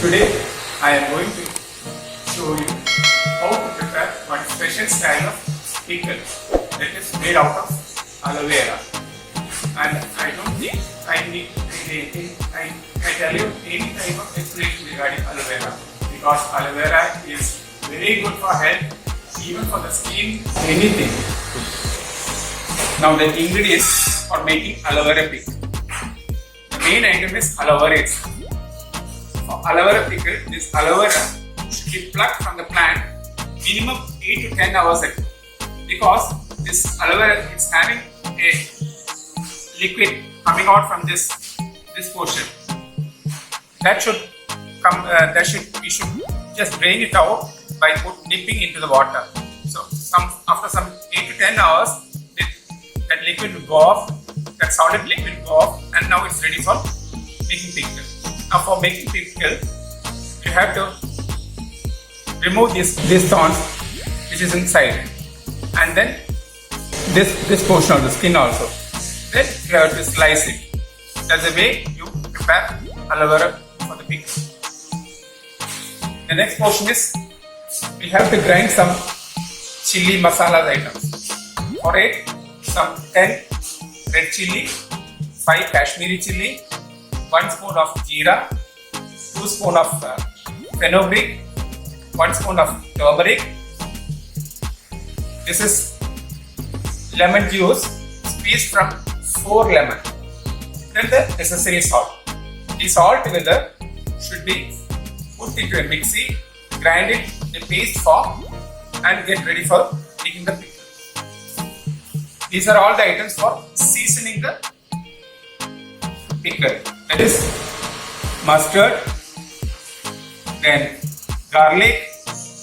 Today I am going to show you how to prepare one special style of pickle that is made out of aloe vera. And I don't think I tell you any type of explanation regarding aloe vera, because aloe vera is very good for health, even for the skin, anything. Now the ingredients for making aloe vera pickle. The main item is aloe vera. For aloe vera pickle, this aloe vera should be plucked from the plant minimum 8 to 10 hours ago, because this aloe vera is having a liquid coming out from this portion. That should come. We should just drain it out by dipping into the water. So after some 8 to 10 hours, that liquid will go off. That solid liquid will go off, and now it's ready for making pickle. Now for making pickle, you have to remove this thorn which is inside, and then this portion of the skin also. Then you have to slice it. That's the way you prepare aloe vera for the pickle. The next portion is we have to grind some chili masala items. For it, some 10 red chili, 5 Kashmiri chili, 1 spoon of jeera, 2 spoon of fenugreek, 1 spoon of turmeric. This is lemon juice squeezed from 4 lemon. Then the necessary salt. These all together should be put into a mixie, grind it in a paste form, and get ready for making the pickle. These are all the items for seasoning the pickle. That is mustard, then garlic,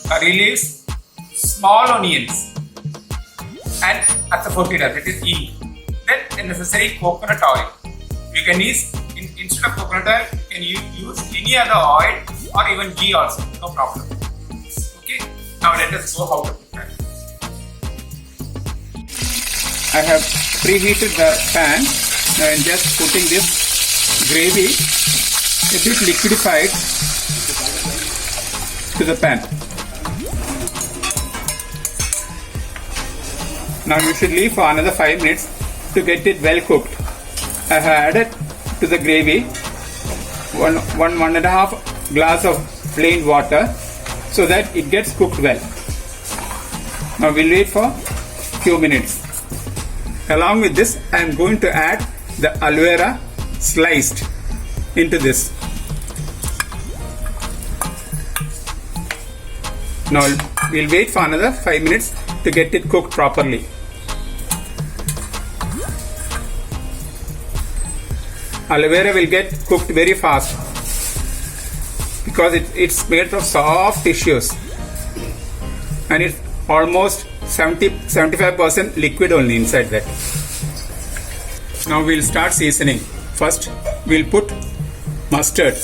curry leaves, small onions, and asafoetida, that is ghee. Then the necessary coconut oil. You can use, instead of coconut oil, you can use any other oil or even ghee also, no problem. Okay, now let us go how to prepare. I have preheated the pan and just putting this gravy a bit liquefied to the pan. Now you should leave for another 5 minutes to get it well cooked. I have added to the gravy 1.5 glass of plain water so that it gets cooked well. Now we'll wait for few minutes. Along with this, I am going to add the aloe vera sliced into this. Now we'll wait for another 5 minutes to get it cooked properly. Aloe vera will get cooked very fast because it's made of soft tissues and it's almost 70-75% liquid only inside that. Now we'll start seasoning. First we'll put mustard.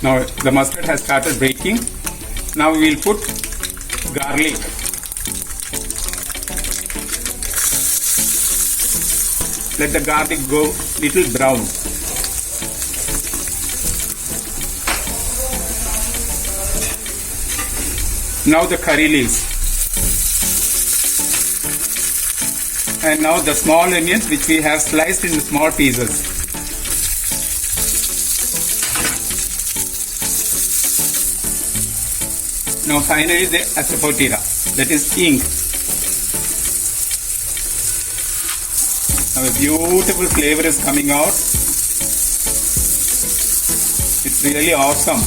Now the mustard has started breaking. Now we will put garlic. Let the garlic go little brown. Now the curry leaves. And now the small onions which we have sliced in small pieces. Now finally the asafoetida, that is ink. Now a beautiful flavor is coming out. It's really awesome.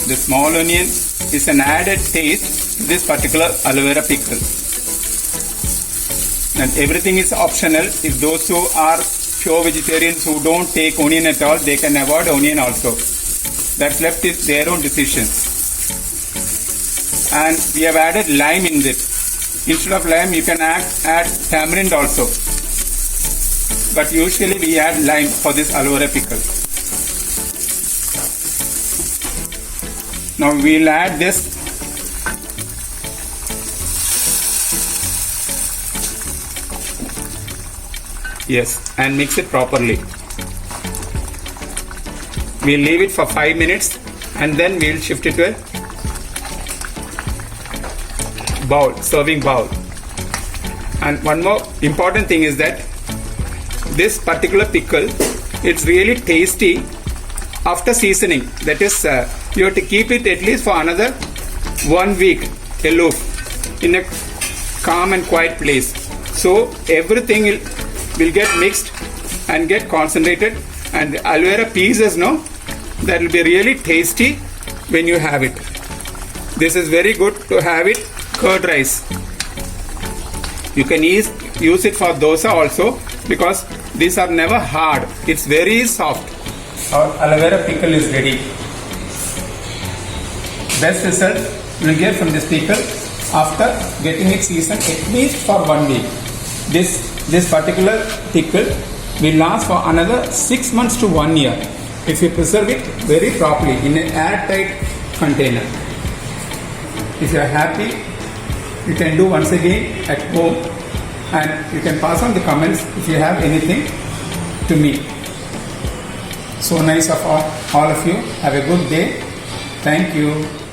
The small onion is an added taste to this particular aloe vera pickle. And everything is optional. If those who are pure vegetarians who don't take onion at all, they can avoid onion also. That's left is their own decision. And we have added lime in this. Instead of lime, you can add tamarind also. But usually we add lime for this aloe vera pickle. Now we'll add this Yes, and mix it properly. We'll leave it for 5 minutes and then we'll shift it to a bowl, serving bowl. And one more important thing is that this particular pickle, it's really tasty after seasoning. That is, you have to keep it at least for another 1 week aloof in a calm and quiet place. So everything will get mixed and get concentrated, and the aloe vera pieces, no, that will be really tasty when you have it. This is very good to have it curd rice. You can use it for dosa also, because these are never hard. It's very soft. Our aloe vera pickle is ready. Best result you will get from this pickle after getting it seasoned at least for 1 week. This particular pickle will last for another 6 months to 1 year if you preserve it very properly in an airtight container. If you are happy, you can do once again at home, and you can pass on the comments if you have anything to me. So nice of all of you. Have a good day. Thank you.